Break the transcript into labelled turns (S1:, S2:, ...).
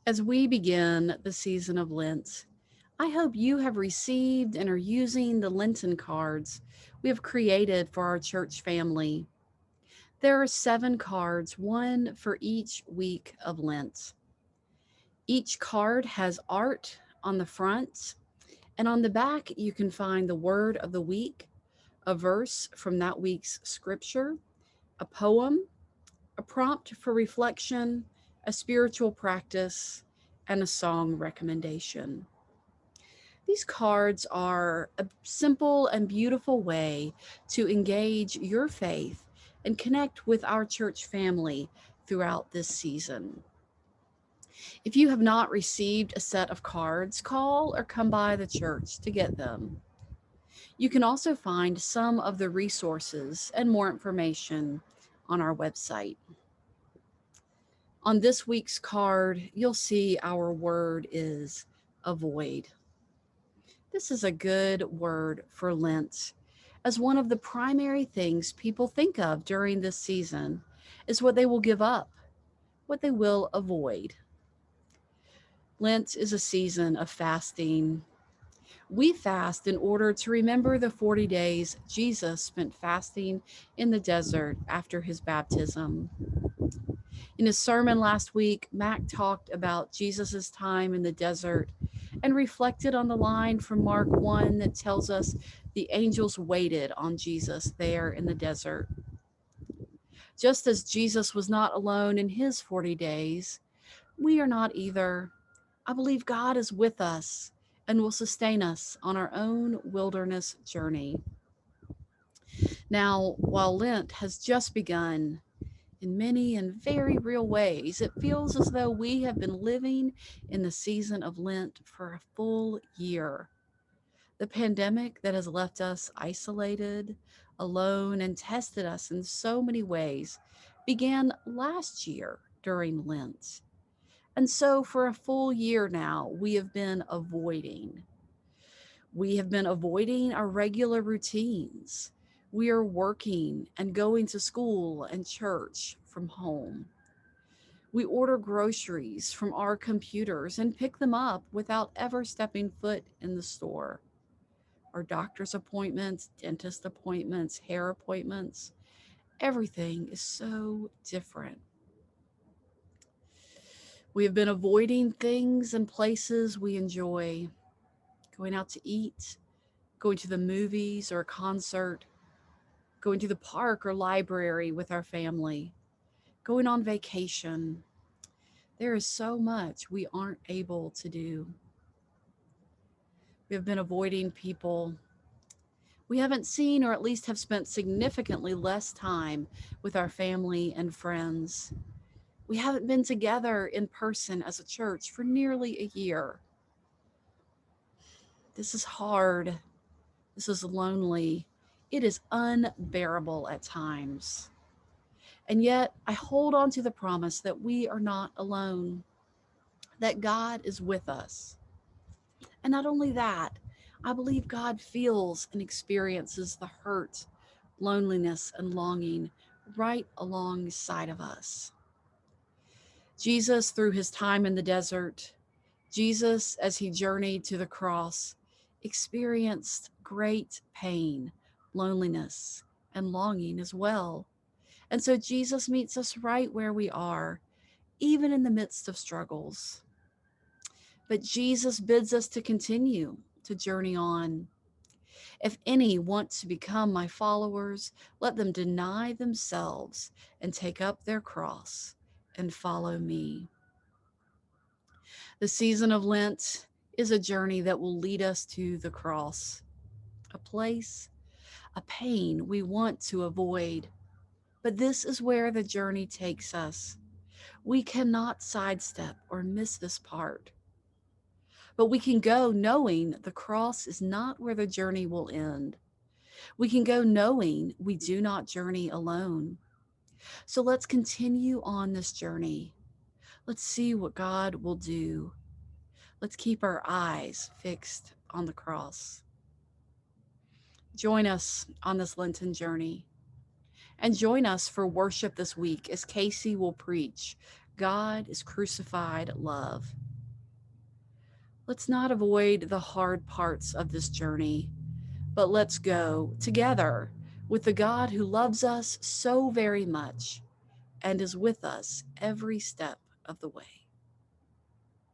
S1: As we begin the season of Lent, I hope you have received and are using the Lenten cards we have created for our church family. There are 7 cards, one for each week of Lent. Each card has art on the front, and on the back, you can find the word of the week, a verse from that week's scripture, a poem, a prompt for reflection, a spiritual practice, and a song recommendation. These cards are a simple and beautiful way to engage your faith and connect with our church family throughout this season. If you have not received a set of cards, call or come by the church to get them. You can also find some of the resources and more information on our website. On this week's card, you'll see our word is avoid. This is a good word for Lent, as one of the primary things people think of during this season is what they will give up, what they will avoid. Lent is a season of fasting. We fast in order to remember the 40 days Jesus spent fasting in the desert after his baptism. In his sermon last week, Mac talked about Jesus' time in the desert and reflected on the line from Mark 1 that tells us the angels waited on Jesus there in the desert. Just as Jesus was not alone in his 40 days, we are not either. I believe God is with us and will sustain us on our own wilderness journey. Now, while Lent has just begun, in many and very real ways, it feels as though we have been living in the season of Lent for a full year. The pandemic that has left us isolated, alone, and tested us in so many ways began last year during Lent. And so, for a full year now, we have been avoiding. We have been avoiding our regular routines. We are working and going to school and church from home. We order groceries from our computers and pick them up without ever stepping foot in the store. Our doctor's appointments, dentist appointments, hair appointments, everything is so different. We have been avoiding things and places we enjoy, going out to eat, going to the movies or a concert, going to the park or library with our family, going on vacation. There is so much we aren't able to do. We have been avoiding people we haven't seen, or at least have spent significantly less time with our family and friends. We haven't been together in person as a church for nearly a year. This is hard. This is lonely. It is unbearable at times. And yet, I hold on to the promise that we are not alone, that God is with us. And not only that, I believe God feels and experiences the hurt, loneliness, and longing right alongside of us. Jesus, through his time in the desert, Jesus, as he journeyed to the cross, experienced great pain, loneliness, and longing as well. And so Jesus meets us right where we are, even in the midst of struggles. But Jesus bids us to continue to journey on. If any want to become my followers, let them deny themselves and take up their cross and follow me. The season of Lent is a journey that will lead us to the cross, a place, a pain we want to avoid. But this is where the journey takes us. We cannot sidestep or miss this part. But we can go knowing the cross is not where the journey will end. We can go knowing we do not journey alone. So let's continue on this journey. Let's see what God will do. Let's keep our eyes fixed on the cross. Join us on this Lenten journey and join us for worship this week as Casey will preach God is crucified love. Let's not avoid the hard parts of this journey, but let's go together with the God who loves us so very much and is with us every step of the way.